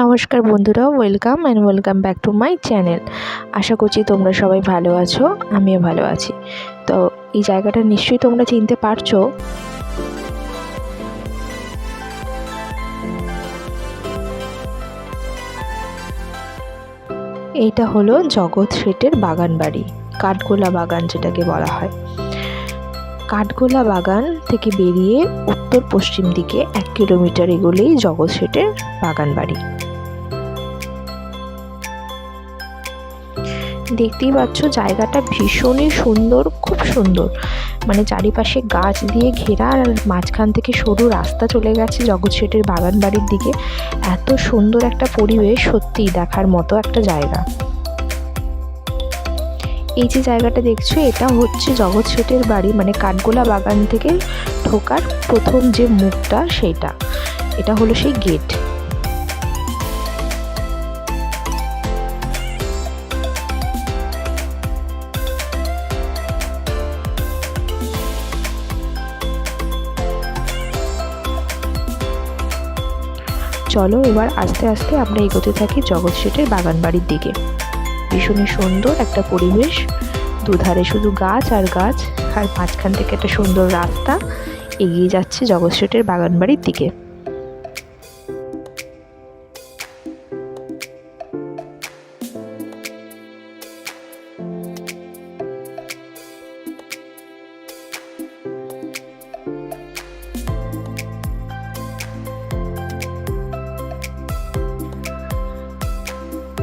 নমস্কার বন্ধুরা, welcome back to my channel. আশা করছি তোমরা সবাই ভালো আছো, আমিও ভালো আছি। তো এই জায়গাটা নিশ্চয়ই তোমরা চিনতে পারছো। এইটা হলো জগৎ শেঠের বাগান বাড়ি, কাঠগোলা বাগান যেটাকে বলা হয়। কাঠগোলা বাগান থেকে বেরিয়ে উত্তর পশ্চিম দিকে 1 কিলোমিটার এগোলেই জগৎ শেঠের বাগান বাড়ি। দেখতেই পাচ্ছ জায়গাটা ভীষণই সুন্দর, খুব সুন্দর। মানে চারিপাশে গাছ দিয়ে ঘেরা, আর মাঝখান থেকে সরু রাস্তা চলে গেছে জগৎ শেঠের বাগান বাড়ির দিকে। এত সুন্দর একটা পরিবেশ, সত্যিই দেখার মতো একটা জায়গা। এই যে জায়গাটা দেখছো, এটা হচ্ছে জগৎ শেঠের বাড়ি, মানে কাঠগোলা বাগান থেকে ঢোকার প্রথম যে মুখটা, সেইটা এটা হলো সেই গেট। চলো এবার আস্তে আস্তে আমরা এগোতে থাকি জগৎ শেঠের বাগান বাড়ির দিকে। ভীষণই সুন্দর একটা পরিবেশ, দুধারে শুধু গাছ আর গাছ, আর মাঝখান থেকে একটা সুন্দর রাস্তা এগিয়ে যাচ্ছে জগৎ শেঠের বাগান বাড়ির দিকে।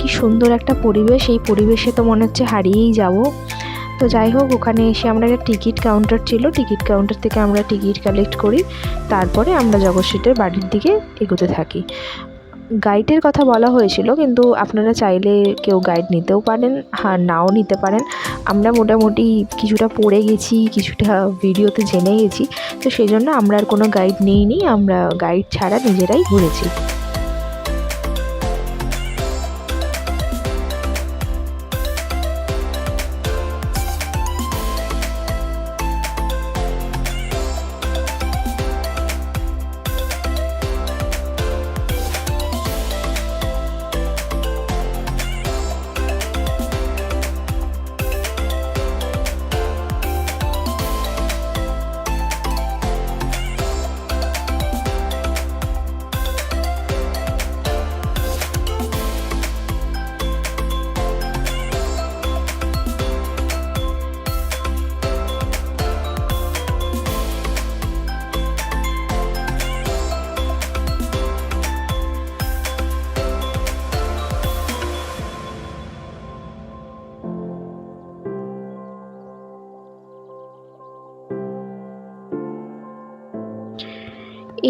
কি সুন্দর একটা পরিবেশ, এই পরিবেশে তো মনে হচ্ছে হারিয়েই যাব। তো যাই হোক, ওখানে এসে আমরা একটা টিকিট কাউন্টার ছিল, টিকিট কাউন্টার থেকে আমরা টিকিট কালেক্ট করি, তারপরে আমরা জগৎ শেঠের বাড়ির দিকে এগোতে থাকি। গাইডের কথা বলা হয়েছিল, কিন্তু আপনারা চাইলে কেউ গাইড নিতেও পারেন, হ্যাঁ নাও নিতে পারেন। আমরা মোটামুটি কিছুটা পড়ে গেছি, কিছুটা ভিডিওতে জেনে গেছি, তো সেই জন্য আমরা আর কোনো গাইড নিইনি, আমরা গাইড ছাড়া নিজেরাই ঘুরেছি।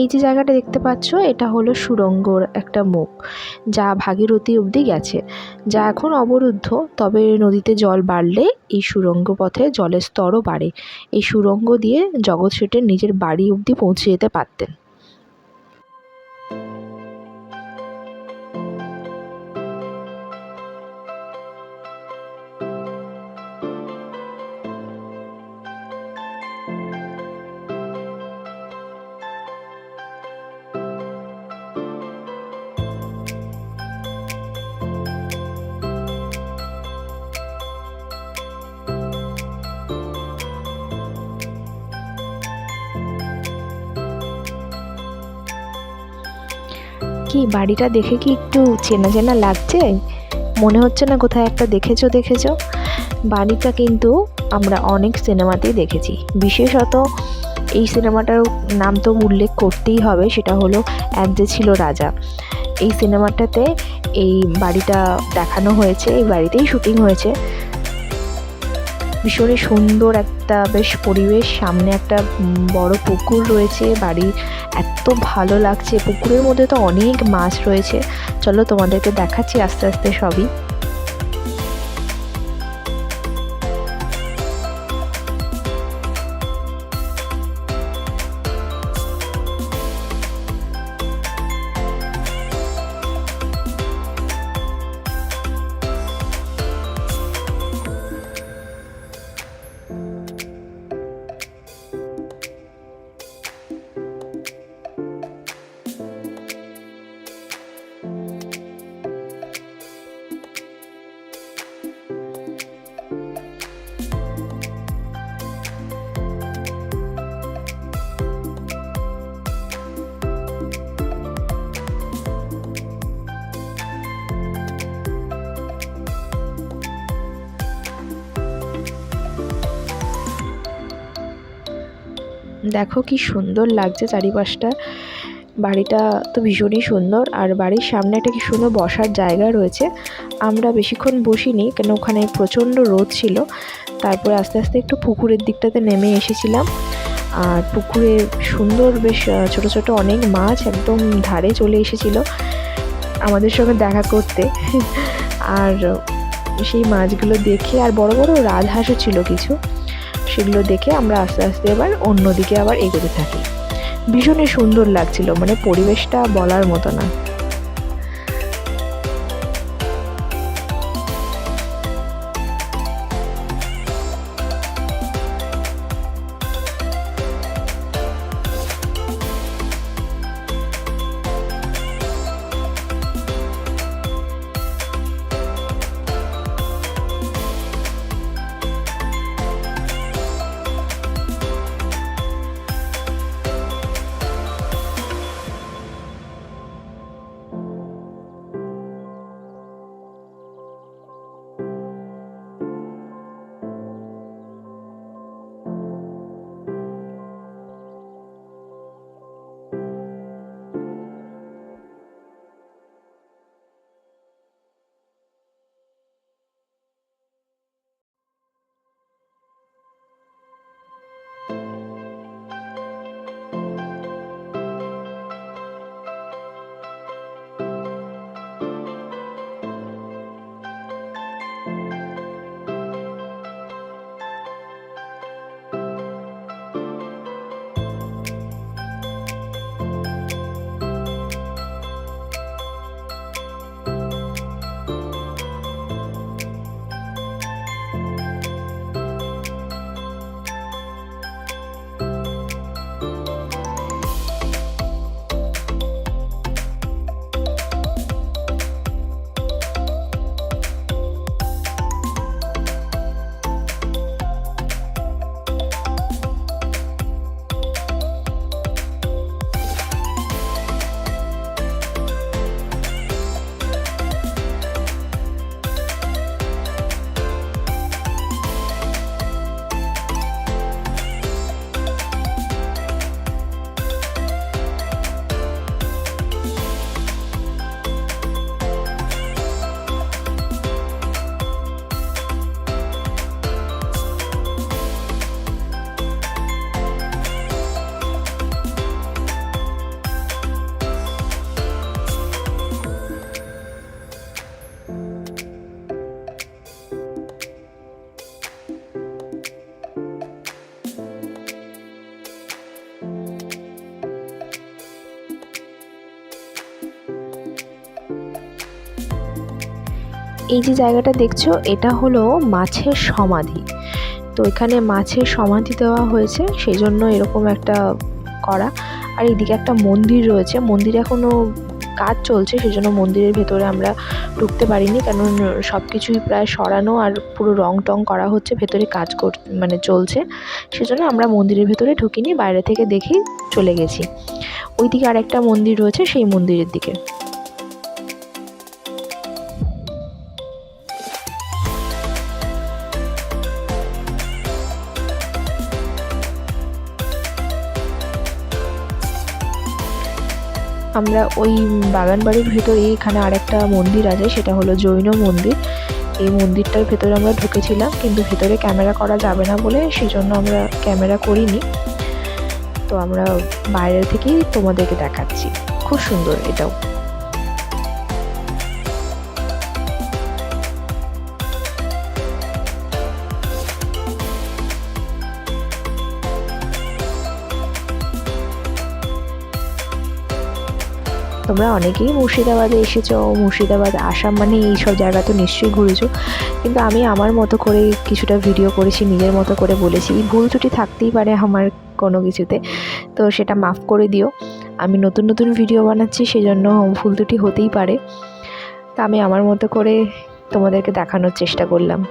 এই যে জায়গাটা দেখতে পাচ্ছ, এটা হলো সুড়ঙ্গর একটা মুখ, যা ভাগীরথী অবধি গেছে, যা এখন অবরুদ্ধ। তবে নদীতে জল বাড়লে এই সুড়ঙ্গ পথে জলের স্তরও বাড়ে। এই সুড়ঙ্গ দিয়ে জগৎ শেঠের নিজের বাড়ি অবধি পৌঁছে যেতে পারতেন। কি বাড়িটা দেখে কি একটু চেনা চেনা লাগছে? মনে হচ্ছে না কোথায় একটা দেখেছো? বাড়িটা কিন্তু আমরা অনেক সিনেমাতেই দেখেছি, বিশেষত এই সিনেমাটার নাম তো উল্লেখ করতেই হবে, সেটা হলো এক যে ছিল রাজা। এই সিনেমাটাতে এই বাড়িটা দেখানো হয়েছে, এই বাড়িতেই শুটিং হয়েছে। ভীষণই সুন্দর একটা বেশ পরিবেশ, সামনে একটা বড় পুকুর রয়েছে, বাড়ির এত ভালো লাগছে। পুকুরের মধ্যে তো অনেক মাছ রয়েছে, চলো তোমাদেরকে দেখাচ্ছি আস্তে আস্তে সবই। দেখো কি সুন্দর লাগছে চারিপাশটা। বাড়িটা তো ভীষণই সুন্দর, আর বাড়ির সামনে একটা কি সুন্দর বসার জায়গা রয়েছে। আমরা বেশিক্ষণ বসিনি, কেন ওখানে প্রচণ্ড রোদ ছিল। তারপরে আস্তে আস্তে একটু পুকুরের দিকটাতে নেমে এসেছিলাম, আর পুকুরে সুন্দর বেশ ছোট ছোট অনেক মাছ একদম ধারে চলে এসেছিল আমাদের সঙ্গে দেখা করতে। আর সেই মাছগুলো দেখে, আর বড় বড় রাজহাঁসও ছিল কিছু, সেগুলো দেখে আমরা আস্তে আস্তে এবার অন্যদিকে আবার এগোতে থাকি। ভীষণই সুন্দর লাগছিল, মানে পরিবেশটা বলার মতো না। এই যে জায়গাটা দেখছো, এটা হলো মাছের সমাধি। তো এখানে মাছের সমাধি দেওয়া হয়েছে, সেই জন্য এরকম একটা করা। আর এইদিকে একটা মন্দির রয়েছে, মন্দির এখনও কাজ চলছে, সেই জন্য মন্দিরের ভেতরে আমরা ঢুকতে পারিনি, কারণ সব কিছুই প্রায় সরানো আর পুরো রং টং করা হচ্ছে, ভেতরে কাজ মানে চলছে, সেজন্য আমরা মন্দিরের ভেতরে ঢুকিনি, বাইরে থেকে দেখেই চলে গেছি। ওইদিকে আরেকটা মন্দির রয়েছে, সেই মন্দিরের দিকে। আমরা ওই বাগান বাড়ির ভেতরে এখানে আরেকটা মন্দির আছে, সেটা হলো জৈন মন্দির। এই মন্দিরটার ভেতরে আমরা ঢুকেছিলাম, কিন্তু ভেতরে ক্যামেরা করা যাবে না বলে সেজন্য আমরা ক্যামেরা করিনি। তো আমরা বাইরে থেকেই তোমাদেরকে দেখাচ্ছি, খুব সুন্দর এটাও। তোমরা অনেকেই মুর্শিদাবাদে এসেছো, মুর্শিদাবাদ আসাম মানে এইসব জায়গা তো নিশ্চয়ই ঘুরেছো, কিন্তু আমি আমার মতো করে কিছুটা ভিডিও করেছি, নিজের মতো করে বলেছি। ভুল ত্রুটি থাকতেই পারে আমার কোনো কিছুতে, তো সেটা মাফ করে দিও। আমি নতুন নতুন ভিডিও বানাচ্ছি, সেই জন্য ভুল ত্রুটি হতেই পারে। তা আমি আমার মতো করে তোমাদেরকে দেখানোর চেষ্টা করলাম।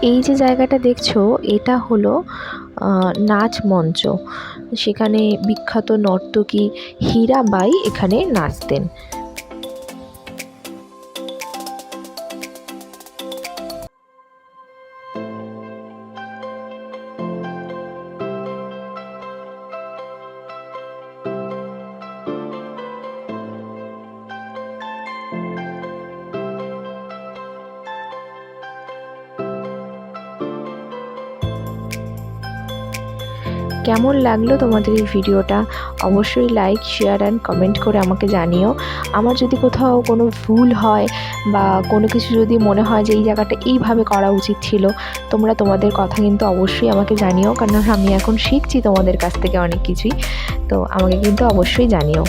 এই যে জায়গাটা দেখছো এটা হলো নাচ মঞ্চ। সেখানে বিখ্যাত নর্তকী হীরাবাই এখানে নাচতেন। কেমন লাগলো তোমাদের এই ভিডিওটা? অবশ্যই লাইক, শেয়ার অ্যান্ড কমেন্ট করে আমাকে জানিও। আমার যদি কোথাও কোনো ভুল হয় বা কোনো কিছু যদি মনে হয় যে এই জায়গাটা এইভাবে করা উচিত ছিল, তোমরা তোমাদের কথা কিন্তু অবশ্যই আমাকে জানিও, কারণ আমি এখন শিখছি তোমাদের কাছ থেকে অনেক কিছুই। তো আমাকে কিন্তু অবশ্যই জানিও।